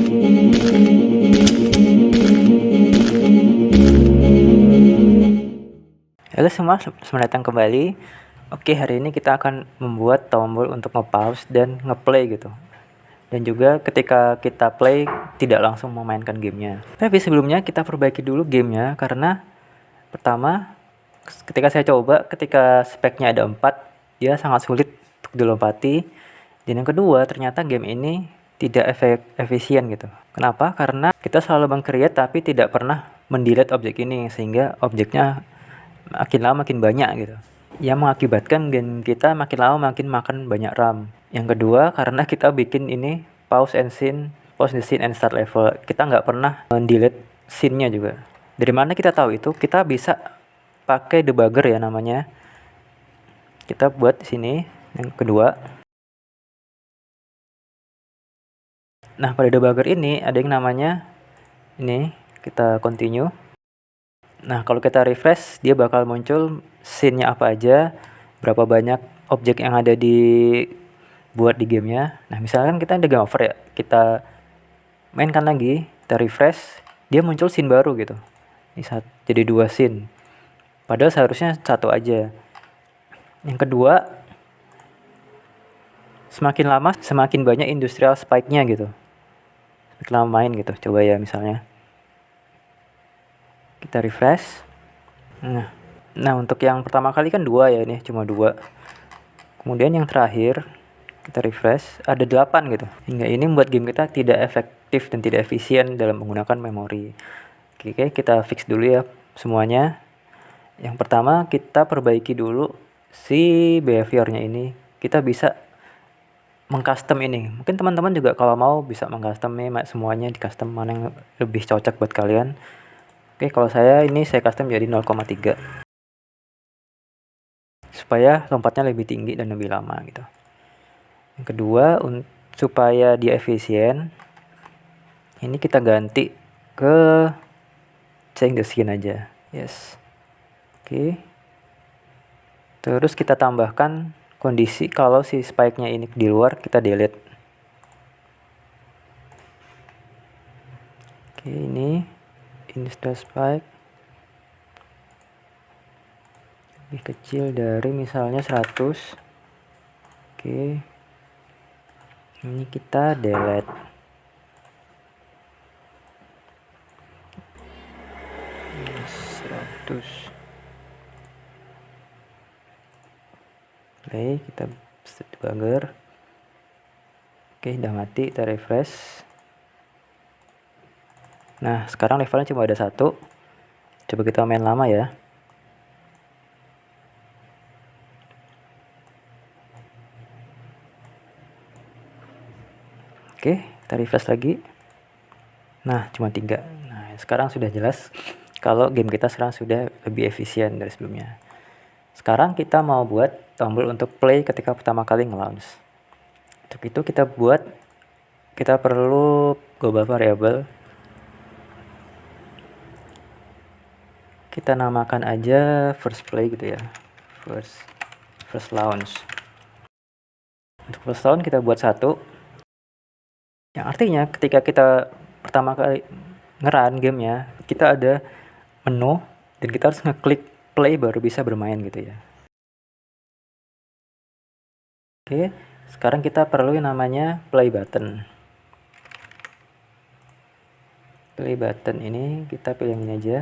Halo semua, selamat datang kembali. Oke, hari ini kita akan membuat tombol untuk nge-pause dan nge-play gitu. Dan juga ketika kita play tidak langsung memainkan gamenya. Tapi sebelumnya kita perbaiki dulu gamenya karena pertama ketika saya coba, ketika speknya ada 4, dia sangat sulit untuk dilompati. Dan yang kedua, ternyata game ini tidak efisien gitu. Kenapa? Karena kita selalu meng-create tapi tidak pernah mendelete objek ini, sehingga objeknya makin lama makin banyak gitu. Yang mengakibatkan game kita makin lama makin makan banyak RAM. Yang kedua, karena kita bikin ini pause the scene and start level. Kita nggak pernah delete scene-nya juga. Dari mana kita tahu itu? Kita bisa pakai debugger ya namanya. Kita buat di sini yang kedua. Nah, pada debugger ini ada yang namanya ini, kita continue. Nah, kalau kita refresh, dia bakal muncul scene-nya apa aja, berapa banyak objek yang ada buat di gamenya. Nah, misalkan kita ada game over ya, kita mainkan lagi, kita refresh, dia muncul scene baru gitu. Jadi 2 scene. Padahal seharusnya 1 aja. Yang kedua, semakin lama semakin banyak industrial spike-nya gitu. Semakin lama main gitu. Coba ya misalnya. Kita refresh. Nah, untuk yang pertama kali kan 2 ya, ini cuma 2. Kemudian yang terakhir kita refresh ada 8 gitu. Hingga ini membuat game kita tidak efektif dan tidak efisien dalam menggunakan memori. Oke, kita fix dulu ya semuanya. Yang pertama kita perbaiki dulu si behaviornya ini. Kita bisa mengcustom ini. Mungkin teman-teman juga kalau mau bisa mengcustom nih semuanya, di custom mana yang lebih cocok buat kalian. Oke, kalau saya custom jadi 0,3 supaya lompatnya lebih tinggi dan lebih lama gitu. Yang kedua, supaya dia efisien, ini kita ganti ke change the scene aja. Yes. Oke. Terus kita tambahkan kondisi kalau si spike-nya ini di luar, kita delete. Oke, ini install spike lebih kecil dari misalnya 100. Oke. Ini kita delete. Ini 100. Play, kita set debugger. Oke, udah mati, kita refresh. Nah, sekarang levelnya cuma ada 1. Coba kita main lama ya. Oke, kita refresh lagi. Nah, cuma 3. Nah, sekarang sudah jelas kalau game kita sekarang sudah lebih efisien dari sebelumnya. Sekarang kita mau buat tombol untuk play ketika pertama kali nge-launch. Untuk itu kita perlu global variable. Kita namakan aja first play gitu ya. First launch. Untuk first launch kita buat 1. Yang artinya ketika kita pertama kali nge-run gamenya, kita ada menu dan kita harus ngeklik play baru bisa bermain gitu ya. Oke, sekarang kita perlu yang namanya play button. Play button ini kita pilih yang ini aja.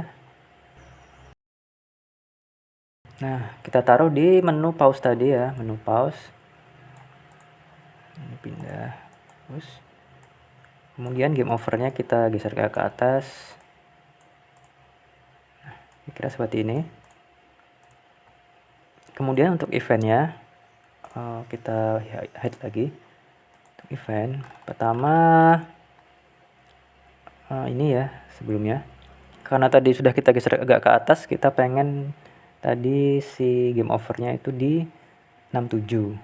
Nah, kita taruh di menu pause tadi ya, menu pause. Ini pindah. Terus kemudian game overnya kita geser ke atas. Nah, kira seperti ini. Kemudian untuk eventnya kita hide lagi. Untuk event pertama ini ya sebelumnya. Karena tadi sudah kita geser agak ke atas, kita pengen tadi si game overnya itu di 67.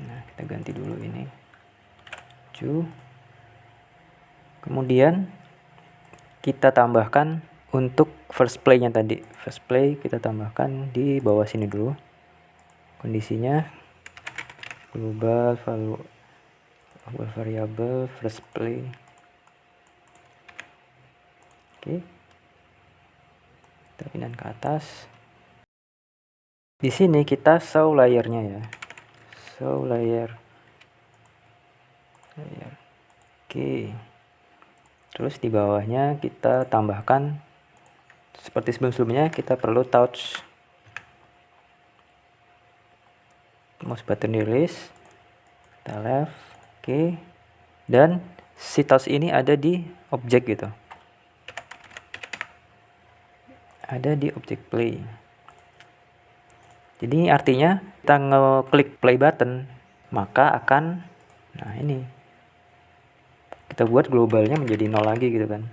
Nah, kita ganti dulu ini 7. Kemudian kita tambahkan untuk first play-nya tadi. First play kita tambahkan di bawah sini dulu. Kondisinya global variable first play. Oke, kita pindah ke atas. Di sini kita show layernya ya, show layer. Oke, terus di bawahnya kita tambahkan seperti sebelum-sebelumnya, kita perlu touch mouse button release, kita left. Oke, dan si touch ini ada di objek gitu, ada di objek play. Jadi artinya kita ngeklik play button, maka akan, nah ini kita buat globalnya menjadi 0 lagi gitu kan,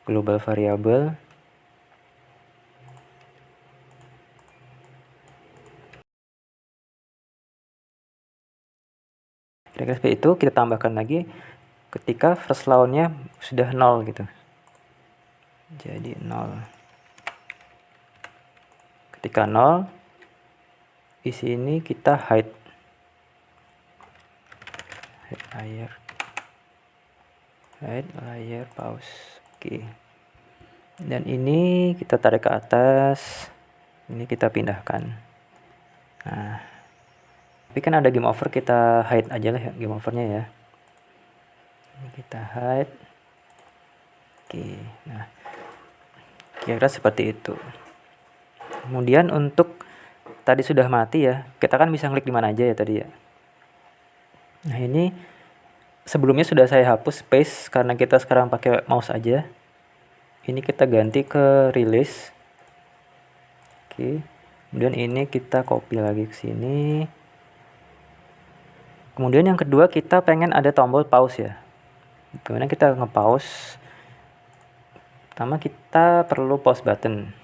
global variable. Kira-kira seperti itu. Kita tambahkan lagi ketika first launnya sudah 0 gitu, jadi 0. Ketika 0, di sini kita hide layer pause. Oke, dan ini kita tarik ke atas, ini kita pindahkan. Nah, tapi kan ada game over, kita hide aja lah ya game overnya ya. Ini kita hide. Oke, nah kira-kira seperti itu. Kemudian untuk tadi sudah mati ya, kita kan bisa klik di mana aja ya tadi ya. Nah ini sebelumnya sudah saya hapus space karena kita sekarang pakai mouse aja. Ini kita ganti ke release. Oke, kemudian ini kita copy lagi ke sini. Kemudian yang kedua, kita pengen ada tombol pause ya. Gimana kita nge-pause? Pertama kita perlu pause button.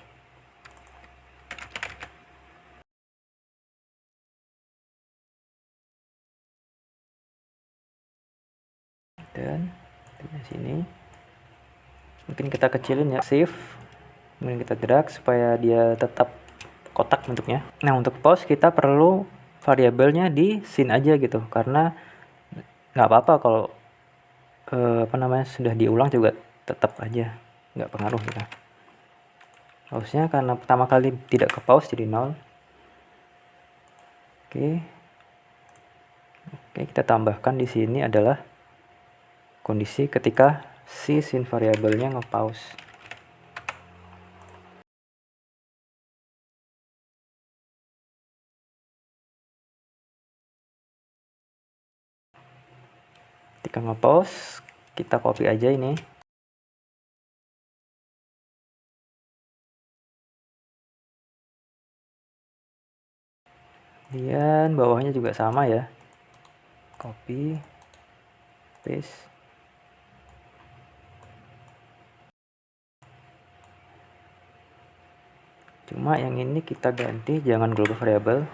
Dan di sini mungkin kita kecilin ya, shift, kemudian kita drag supaya dia tetap kotak bentuknya. Nah untuk pause kita perlu variabelnya di scene aja gitu, karena nggak apa-apa kalau sudah diulang juga tetap aja nggak pengaruh gitu. Pause-nya karena pertama kali tidak ke pause jadi 0. Oke, kita tambahkan di sini adalah kondisi ketika si scene variabelnya nge-pause. Ketika nge-pause, kita copy aja ini. Kemudian bawahnya juga sama ya. Copy, paste. Cuma yang ini kita ganti, jangan global variable,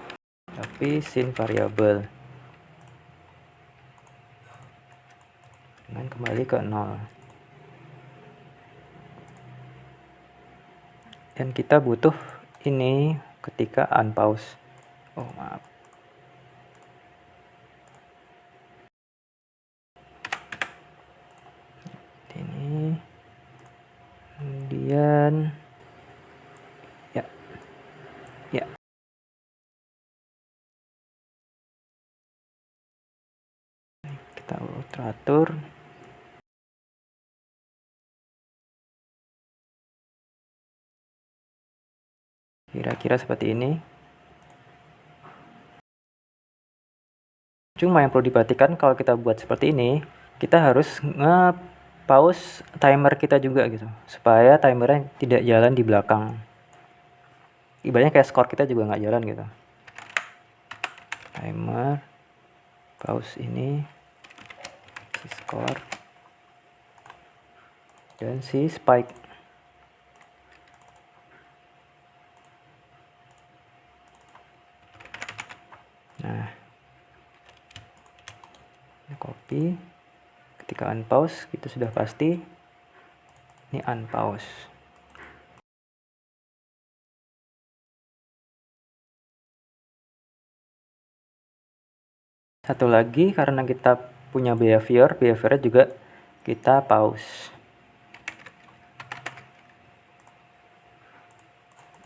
tapi scene variable. Dan kembali ke 0. Dan kita butuh ini ketika unpause. Oh maaf. Ini. Kemudian ya. Kita teratur. Kira-kira seperti ini. Cuma yang perlu diperhatikan kalau kita buat seperti ini, kita harus nge-pause timer kita juga gitu, supaya timernya tidak jalan di belakang. Ibaratnya kayak skor kita juga nggak jalan gitu. Timer, pause ini, si skor, dan si spike. Nah, copy. Ketika unpause itu sudah pasti ini unpause. Satu lagi, karena kita punya behaviornya juga kita pause.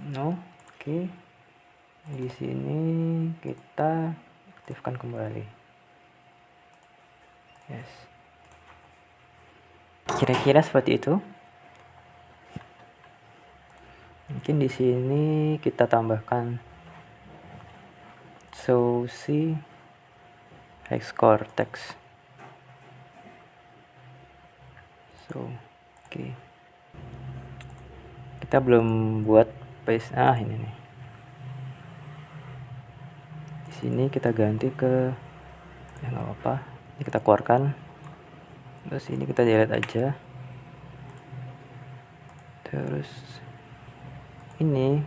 No, oke. Di sini kita aktifkan kembali. Yes. Kira-kira seperti itu. Mungkin di sini kita tambahkan SOSI hex cortex. Oke. Kita belum buat paste. Ini nih. Di sini kita ganti ke nggak apa-apa. Ini kita keluarkan. Terus ini kita delete aja. Terus ini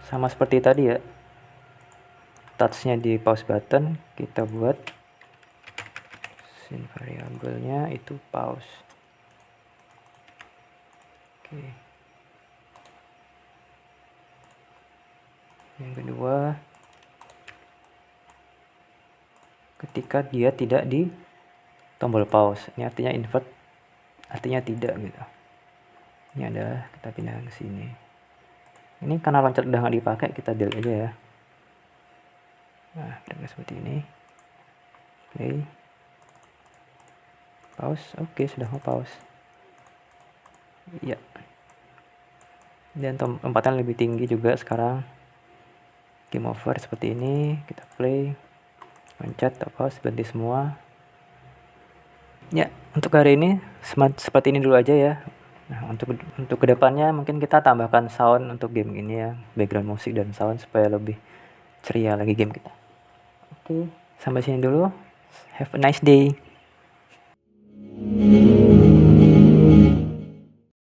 sama seperti tadi ya, touchnya di pause button kita buat scene variabelnya itu pause. Oke. Yang kedua, ketika dia tidak di tombol pause, ini artinya invert, artinya tidak gitu. Ini adalah kita pindah ke sini. Ini karena loncat udah nggak dipakai, kita delete aja ya. Nah, kira-kira seperti ini. Play. Pause. Oke, sudah mau pause. Iya. Dan lompatan lebih tinggi juga sekarang. Game over seperti ini, kita play. Loncat, pause, berhenti semua. Ya, untuk hari ini seperti ini dulu aja ya. Nah, untuk kedepannya mungkin kita tambahkan sound untuk game ini ya, background musik dan sound supaya lebih ceria lagi game kita. Oke, sampai sini dulu. Have a nice day.